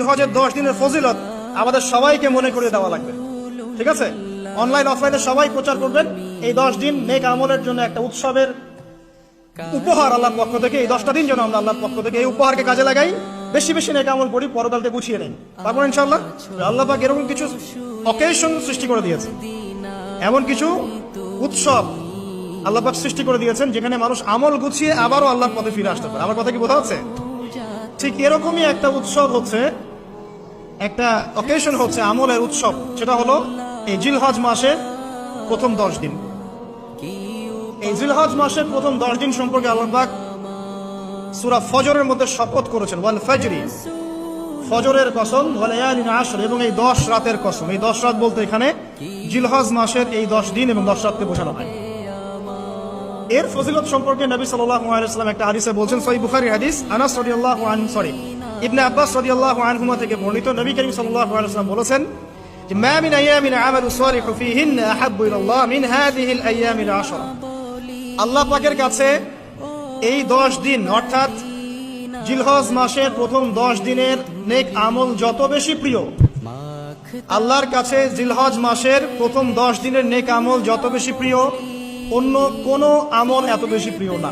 হজের 10 দিনের ফজিলত আমাদের সবাইকে মনে করে দেওয়া লাগবে। ঠিক আছে, অনলাইন অফলাইনে সবাই প্রচার করবেন। এই 10 দিন নেক আমলের জন্য একটা উৎসবের উপহার আল্লাহর পক্ষ থেকে। এই 10টা দিন যেন আমরা আল্লাহর পক্ষ থেকে এই উপহারকে কাজে লাগাই, বেশি বেশি নেক আমল করি, পরকালকে গুছিয়ে নেই। তারপর ইনশাআল্লাহ আল্লাহ পাক এরকম কিছু অকেশন সৃষ্টি করে দিয়েছে, এমন কিছু উৎসব আল্লাহ পাক সৃষ্টি করে দিয়েছেন যেখানে মানুষ আমল গুছিয়ে আবারও আল্লাহর পথে ফিরে আসতে পারে। আমার কথা কি বোঝা যাচ্ছে? ঠিক এরকমই একটা উৎসব হচ্ছে, একটা অকেশন হচ্ছে আমলের উৎসব, সেটা হলো এই জিলহজ মাসের প্রথম 10 দিন। এই জিলহজ মাসের প্রথম 10 দিন সম্পর্কে আল্লাহ পাক সূরা ফজরের মধ্যে শপথ করেছেন, ওয়াল ফাজরি, ফজরের কসম, ওয়া লায়ালিন আশর, এবং এই 10 রাতের কসম। এই 10 রাত বলতে এখানে জিলহজ মাসের এই 10 দিন এবং 10 রাতকে বোঝানো হয়। এর ফজিলত সম্পর্কে নবী সাল্লাল্লাহু আলাইহি ওয়াসাল্লাম একটা হাদিসে বলছেন, সহিহ বুখারী হাদিস, আনাস রাদিয়াল্লাহু আনহু ইবনে আব্বাস রাদিয়াল্লাহু আনহুমা থেকে বর্ণিত, নবী করিম সাল্লাল্লাহু আলাইহি ওয়াসাল্লাম বলেছেন যে মা মিন আইয়ামিন আমালু সালিহু ফীহিন্না আহাব্বু ইলাল্লাহ মিন হাযিহিল আইয়ামিল আশরা। আল্লাহ পাকের কাছে এই 10 দিন অর্থাৎ জিলহজ মাসের প্রথম 10 দিনের নেক আমল যত বেশি প্রিয়, আল্লাহর কাছে জিলহজ মাসের প্রথম 10 দিনের নেক আমল যত বেশি প্রিয়, অন্য কোনো আমল এত বেশি প্রিয় না।